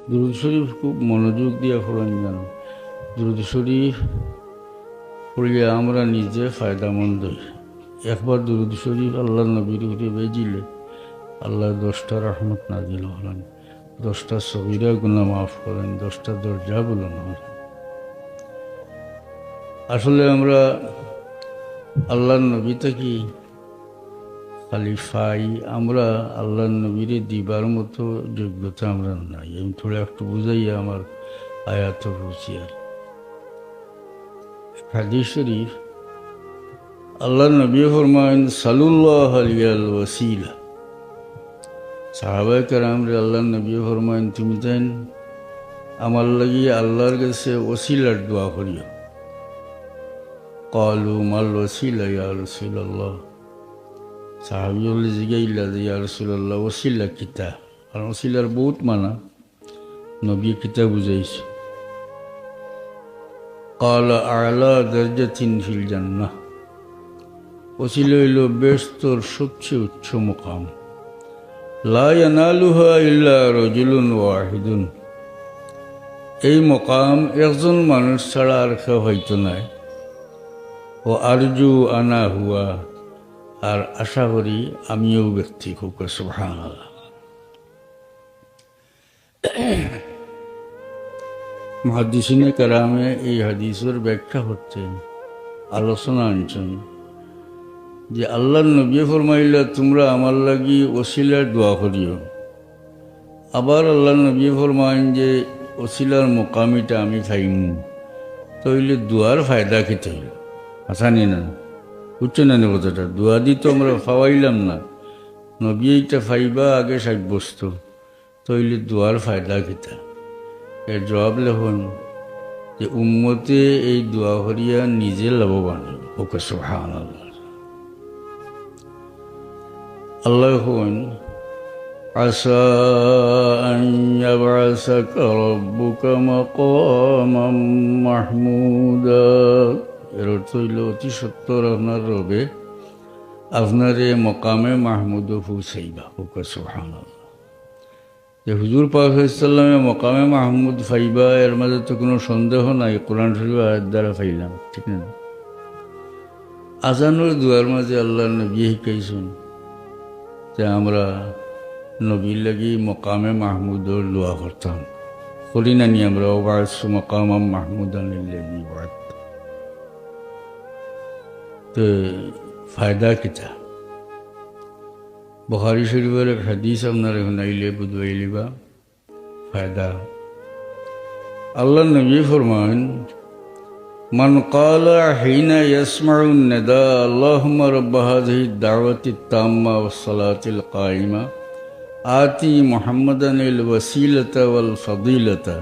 দুরূদ শরীফ খুব মনোযোগ দিয়ে পড়েন যেন। দুরূদ শরীফ পড়িয়া আমরা নিজে ফায়দামন্দ হই। একবার দুরূদ শরীফ আল্লাহ নবীর উপরে বেজিলে আল্লাহ 10টা রহমত নাজিল হলেন, 10টা সগীরা গুনাহ মাফ করেন, 10টা দরজা বুলন্দ করেন। আসলে আমরা আল্লাহর নবী থেকে খালি ফাই, আমরা আল্লাহর নবীরে দিবার মতো যোগ্যতা আমরা নাই। আমি থোড়া একটু বুঝাইয়া আমার আয়াত রুচি আর হাদিস শরীফ আল্লাহর নবী ফরমায়েন সাল্লাল্লাহু আলাইহিল ওয়াসিলা। সাহাবায়ে কেরাম রে আল্লাহর নবী ফরমায়েন তুমি দেন আমার লাগি আল্লাহর কাছে ওসিলার দোয়া করিও। ক্বালু মাল ওসিলা ইয়া রাসূলুল্লাহ। সাহাবীরা জিজ্ঞাইলা যে ইয়া রাসূলুল্লাহ ওসিলা কিতা? আর ওসিলার বহুত মানা, নবী কিতা বুঝাইছে। ক্বালা আ'লা দারজাতিন ফিল জান্নাহ। ওসিলা হইল বেহেশতের সবচেয়ে উচ্চ মুকাম। লা ইয়ানালুহা ইল্লা রাজুলুন ওয়াহিদুন। এই মকাম একজন মানুষ ছাড়া আর কেউ হয়তো নাই। ও আরজু আনা হুয়া, আর আশা করি আমিও ব্যক্তি হোক। সুবহানাল্লাহ। মুহাদ্দিসিনে কেরামে এই হাদিসের ব্যাখ্যা করতেন, আলোচনা আনছেন যে আল্লাহর নবী ফরমাইলা তোমরা আমার লাগি ওসিলার দোয়া করিও। আবার আল্লাহর নবী ফরমাইন যে ওসিলার মোকামিটা আমি খাইমু, তইলে দোয়ার ফায়দা খেতে হইল। আসানি না, বুঝছো না কথাটা? দোয়া দি তো আমরা ফাওয়াইলাম না, নবী এইটা ফাইবা আগে সাব্যস্ত, তইলে দোয়ার ফায়দা খেতা। এর জবাব লেখন যে উম্মতে এই দোয়া করিয়া নিজে লাভবান ওকে। সুবহানাল্লাহ। আল্লাহ হন আসা আন ইয়াবআসাকা রাব্বুকা মাকামান মাহমুদা। এর অর্থ হইল অতি সত্তর আপনার রবে আপনারে মকামে মাহমুদ পৌঁছাইবা ওকে। সুবহানাল্লাহ। যে হুজুর পাক সাল্লামে মকামে মাহমুদ ফাইবা, এর মাঝে তো কোনো সন্দেহ নাই, কোরআন শরীফ আয়াত দ্বারা ফাইলাম, ঠিক না? আজানুর দুয়ার মাঝে আল্লাহ নবী শিখাইছেন যে আমরা নবীর লাগি মকামে মাহমুদর দোয়া করতাম, করি না নি আমরা? ওবাসু মকামাম মাহমুদান লিল্লাযী ওয়া'দ। তো ফায়দা কিতা? বুখারী শরীফের এক হাদিস আপনারা শুনাইলে বুঝাইলিবা ফায়দা। আল্লাহ নবী ফরমান মান ক্বালা হিনা ইয়াসমাউন নিদা আল্লাহুম্মা রাব্বা হাযিহি দাওয়াতিত তাম্মা ওয়াস সালাতিল কায়িমা আতি মুহাম্মাদানিল ওয়াসিলাতা ওয়াল ফাদিলাতা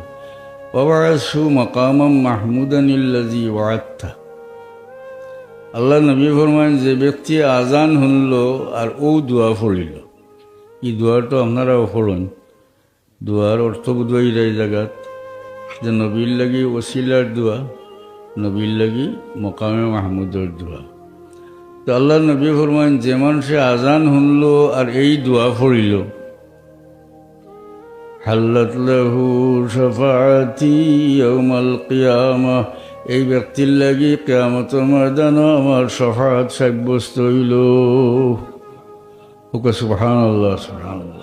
ওয়াবআসহু মাকামান মাহমুদানিল্লাযী ওয়া'আদতা। আল্লাহ নবী ফরমান যে ব্যক্তি আজান শুনল আর ও দোয়া পড়িল, এই দোয়াটা আপনারাও পড়ুন। দোয়ার অর্থ বুঝাই এই জায়গাত যে নবীর লাগি ওসিলার দোয়া, নবীর লাগি মকামে মাহমুদের দোয়া। তো আল্লাহ নবী ফরমান যে মানুষে আজান শুনল আর এই দোয়া পড়িল, হাল্লাত লাহু শাফাআতি ইয়াউমাল কিয়ামাহ, এই ব্যক্তির লাগি কিয়ামতের ময়দানে আমার শাফাআত সাব্যস্ত হইল। সুবহানাল্লাহ, সুবহানাল্লাহ।